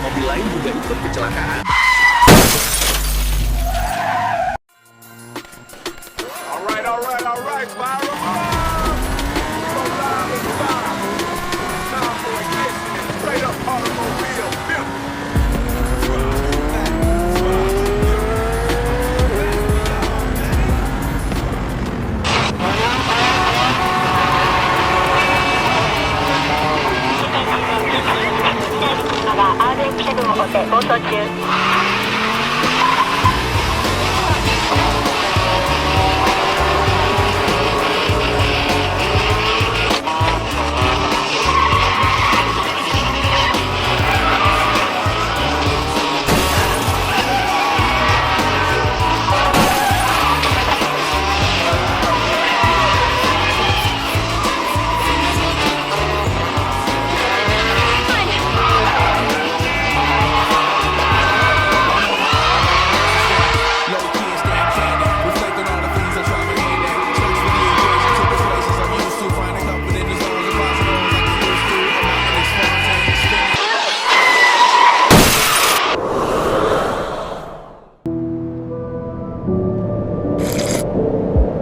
Mobil lain juga ikut kecelakaan. Alright, fire 'em up! So loud and fire. Time for ignition. Straight up automobile. RM7 を追って暴走中。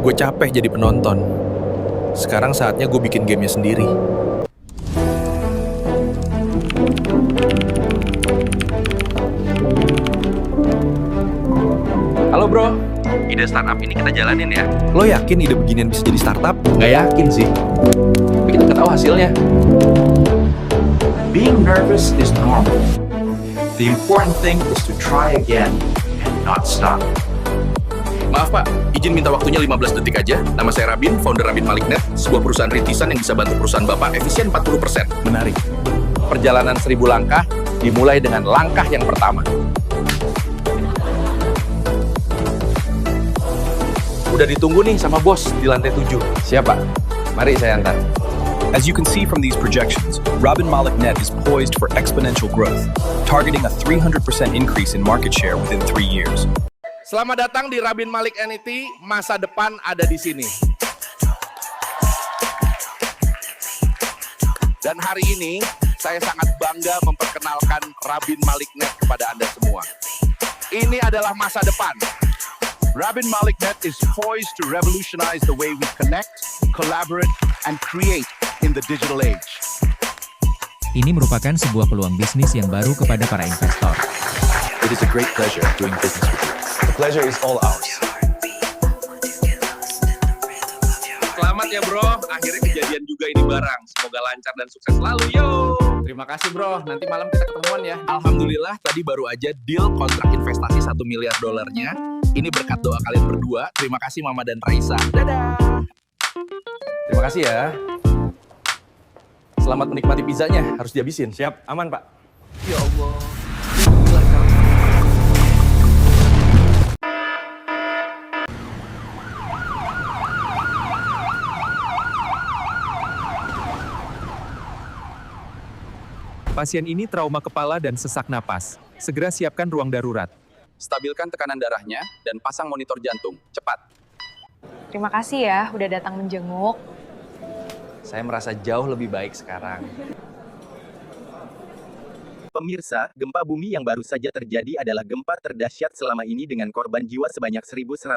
Gue capek jadi penonton. Sekarang saatnya gue bikin gamenya sendiri. Halo bro, ide startup ini kita jalanin ya. Lo yakin ide beginian bisa jadi startup? Nggak yakin sih. Tapi kita nggak tahu hasilnya. Being nervous is normal. The important thing is to try again and not stop. Maaf Pak, izin minta waktunya 15 detik aja. Nama saya Rabin, founder Rabin Malik Net, sebuah perusahaan rintisan yang bisa bantu perusahaan Bapak efisien 40%. Menarik. Perjalanan 1000 langkah dimulai dengan langkah yang pertama. Udah ditunggu nih sama bos di lantai 7. Siapa? Mari saya antar. As you can see from these projections, Rabin Malik Net is poised for exponential growth, targeting a 300% increase in market share within 3 years. Selamat datang di Rabin Malik Entity, masa depan ada di sini. Dan hari ini, saya sangat bangga memperkenalkan Rabin Malik Net kepada Anda semua. Ini adalah masa depan. Rabin Malik Net is poised to revolutionize the way we connect, collaborate, and create in the digital age. Ini merupakan sebuah peluang bisnis yang baru kepada para investor. It is a great pleasure doing business with you. The pleasure is all ours. Selamat ya bro, akhirnya kejadian juga ini bareng. Semoga lancar dan sukses selalu, yo! Terima kasih bro, nanti malam kita ketemuan ya. Alhamdulillah, tadi baru aja deal kontrak investasi $1 miliar. Ini berkat doa kalian berdua. Terima kasih Mama dan Raisa. Dadah! Terima kasih ya. Selamat menikmati pizzanya, harus dihabisin. Siap, aman Pak. Ya Allah. Pasien ini trauma kepala dan sesak napas. Segera siapkan ruang darurat. Stabilkan tekanan darahnya dan pasang monitor jantung. Cepat. Terima kasih ya udah datang menjenguk. Saya merasa jauh lebih baik sekarang. Pemirsa, gempa bumi yang baru saja terjadi adalah gempa terdahsyat selama ini dengan korban jiwa sebanyak 1.132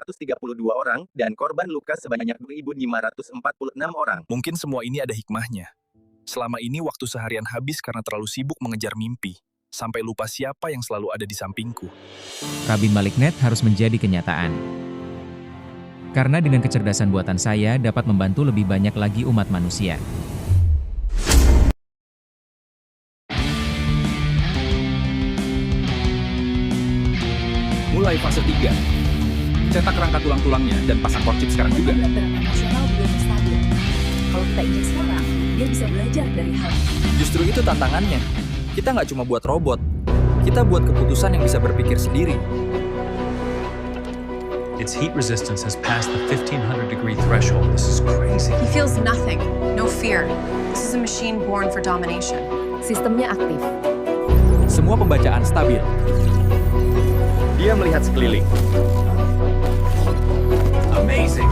orang dan korban luka sebanyak 2.546 orang. Mungkin semua ini ada hikmahnya. Selama ini waktu seharian habis karena terlalu sibuk mengejar mimpi, sampai lupa siapa yang selalu ada di sampingku. Rabin Malik Net harus menjadi kenyataan. Karena dengan kecerdasan buatan saya dapat membantu lebih banyak lagi umat manusia. Mulai fase 3. Cetak rangka tulang-tulangnya dan pasang core chip sekarang juga. Nasional belum stabil. Kalau kita injek sekarang, dia bisa belajar dari hal ini. Justru itu tantangannya. Kita nggak cuma buat robot, kita buat keputusan yang bisa berpikir sendiri. Its heat resistance has passed the 1500-degree threshold. This is crazy. He feels nothing, no fear. This is a machine born for domination. Sistemnya aktif. Semua pembacaan stabil. Dia melihat sekeliling. Amazing.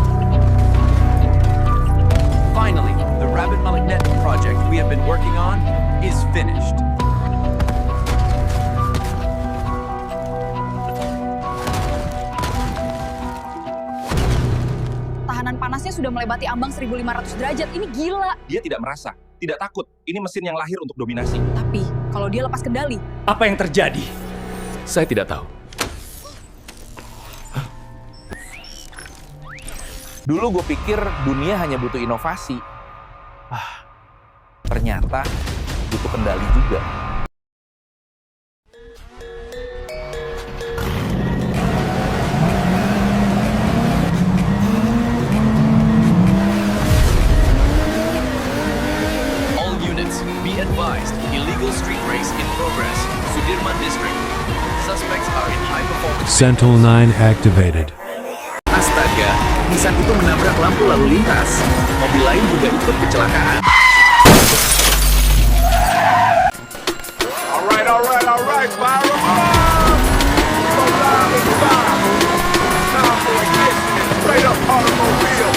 Finally, the Rabin Malik Net project we have been working on is finished. sudah melewati ambang 1500 derajat. Ini gila. Dia tidak merasa, tidak takut. Ini mesin yang lahir untuk dominasi. Tapi kalau dia lepas kendali, Apa yang terjadi? Saya tidak tahu. Dulu gue pikir dunia hanya butuh inovasi. Ternyata butuh kendali juga. All units, be advised, illegal street race in progress. Sudirman District. Suspects are in high performance. Sentinel-9 activated. Astaga, Nissan itu menabrak lampu lalu lintas. Mobil lain juga ikut kecelakaan. Alright, fire 'em up! So loud and fire. Time for ignition, straight up automobile.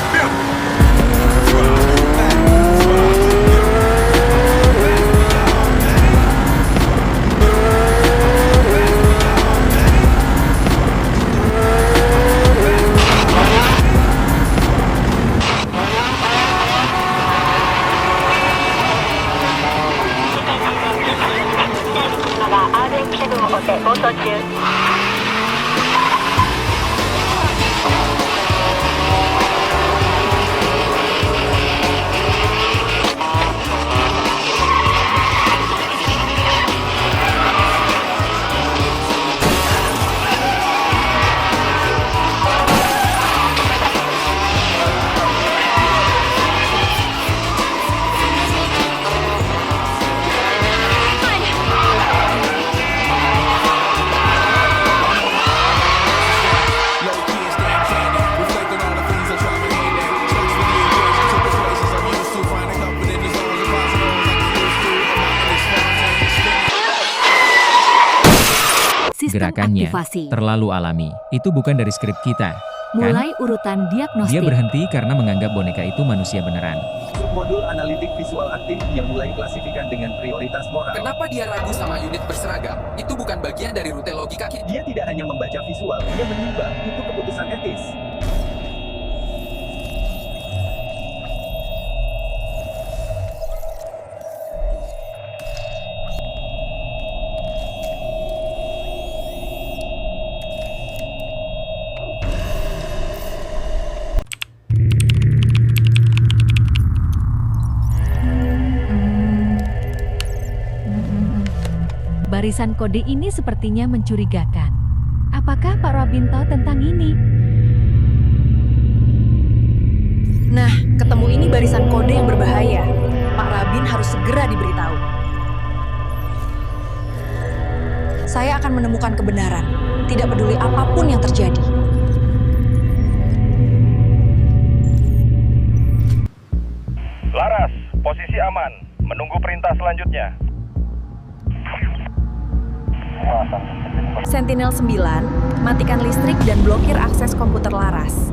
Gerakannya aktivasi. terlalu alami. Itu bukan dari skrip kita, kan? Mulai urutan diagnostik. Dia berhenti karena menganggap boneka itu manusia beneran. Submodul analitik visual aktif yang mulai klasifikan dengan prioritas moral. Kenapa dia ragu sama unit berseragam? Itu bukan bagian dari rute logika kita. Dia tidak hanya membaca visual, dia menimbang. Itu keputusan etis. Barisan kode ini sepertinya mencurigakan. Apakah Pak Robin tahu tentang ini? Nah, ketemu ini barisan kode yang berbahaya. Pak Rabin harus segera diberitahu. Saya akan menemukan kebenaran, tidak peduli apapun yang terjadi. Laras, posisi aman. Menunggu perintah selanjutnya. Sentinel 9, matikan listrik dan blokir akses komputer Laras.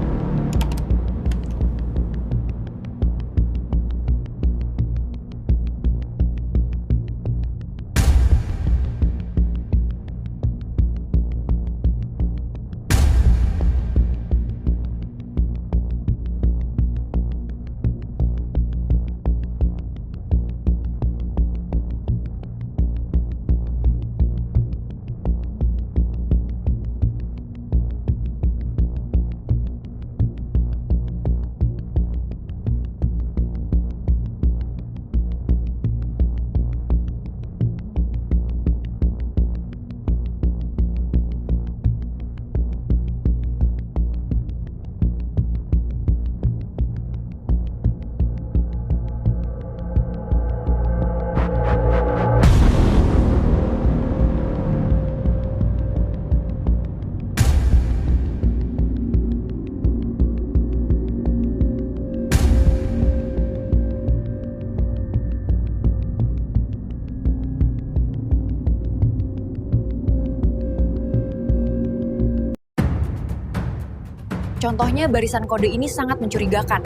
Contohnya barisan kode ini sangat mencurigakan.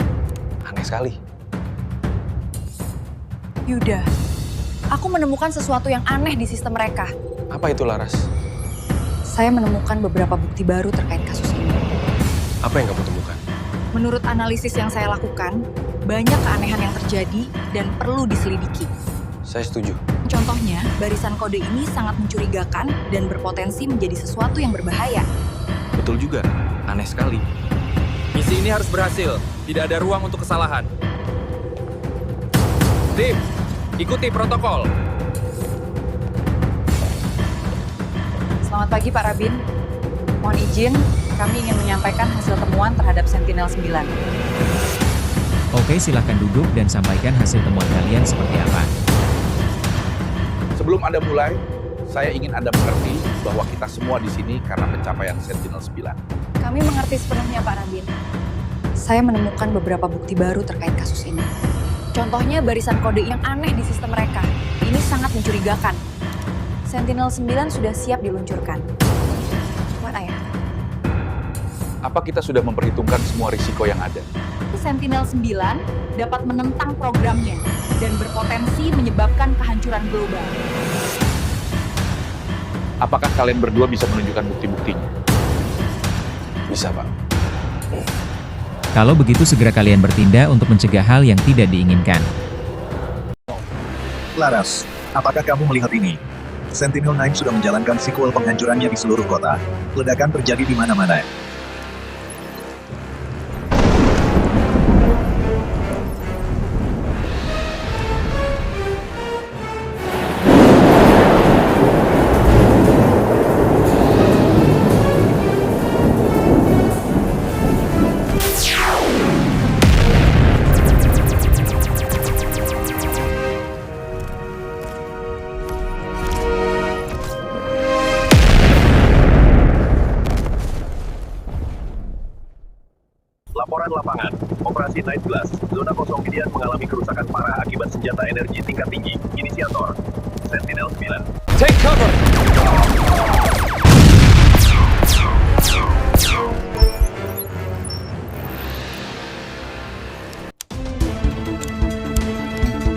Aneh sekali. Yuda, aku menemukan sesuatu yang aneh di sistem mereka. Apa itu, Laras? Saya menemukan beberapa bukti baru terkait kasus ini. Apa yang kamu temukan? Menurut analisis yang saya lakukan, banyak keanehan yang terjadi dan perlu diselidiki. Saya setuju. Contohnya, barisan kode ini sangat mencurigakan dan berpotensi menjadi sesuatu yang berbahaya. Betul juga, aneh sekali. Misi ini harus berhasil, tidak ada ruang untuk kesalahan. Tim, ikuti protokol. Selamat pagi Pak Rabin. Mohon izin, kami ingin menyampaikan hasil temuan terhadap Sentinel 9. Oke, silahkan duduk dan sampaikan hasil temuan kalian seperti apa. Sebelum Anda mulai, saya ingin Anda mengerti bahwa kita semua di sini karena pencapaian Sentinel 9. Kami mengerti sepenuhnya Pak Rabin. Saya menemukan beberapa bukti baru terkait kasus ini. Contohnya barisan kode yang aneh di sistem mereka. Ini sangat mencurigakan. Sentinel 9 sudah siap diluncurkan. Mana ya? Apa kita sudah memperhitungkan semua risiko yang ada? Sentinel 9 dapat menentang programnya dan berpotensi menyebabkan kehancuran global. Apakah kalian berdua bisa menunjukkan bukti-buktinya? Bisa, Pak. Kalau begitu segera kalian bertindak untuk mencegah hal yang tidak diinginkan. Laras, apakah kamu melihat ini? Sentinel 9 sudah menjalankan sequel penghancurannya di seluruh kota. Ledakan terjadi di mana-mana. Laporan lapangan, Operasi Night Glass, zona kosong Gideon mengalami kerusakan parah akibat senjata energi tingkat tinggi. Inisiator, Sentinel 9. Take cover!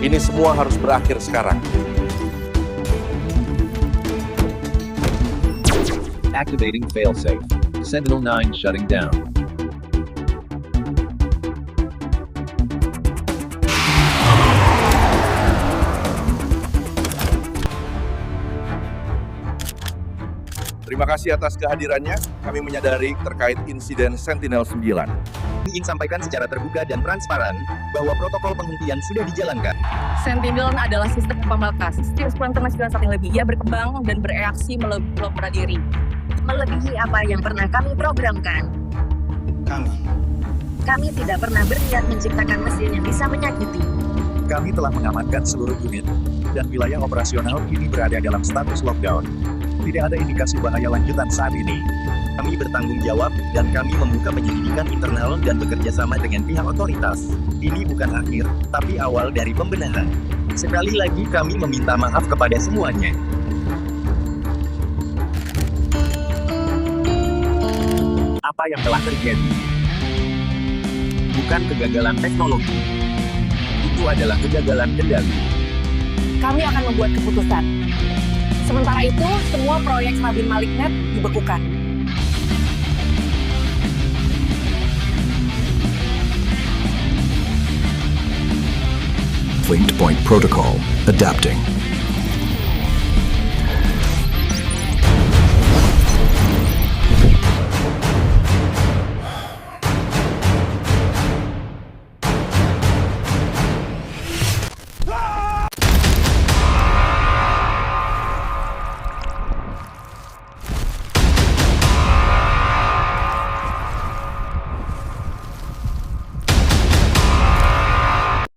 Ini semua harus berakhir sekarang. Activating failsafe. Sentinel 9 shutting down. Terima kasih atas kehadirannya. Kami menyadari terkait insiden Sentinel 9. Ingin sampaikan secara terbuka dan transparan bahwa protokol penghentian sudah dijalankan. Sentinel adalah sistem pembatas. Setiap sepanjang saat yang lebih, ia berkembang dan bereaksi melebihi diri. Melebihi apa yang pernah kami programkan. Kami tidak pernah berniat menciptakan mesin yang bisa menyakiti. Kami telah mengamankan seluruh unit, dan wilayah operasional kini berada dalam status lockdown. Tidak ada indikasi bahaya lanjutan saat ini. Kami bertanggung jawab dan kami membuka penyelidikan internal dan bekerja sama dengan pihak otoritas. Ini bukan akhir, tapi awal dari pembenaran. Sekali lagi kami meminta maaf kepada semuanya. Apa yang telah terjadi? Bukan kegagalan teknologi. Itu adalah kegagalan kendali. Kami akan membuat keputusan. Sementara itu, semua proyek Rabin Maliknet dibekukan. Linked Point Protocol, adapting.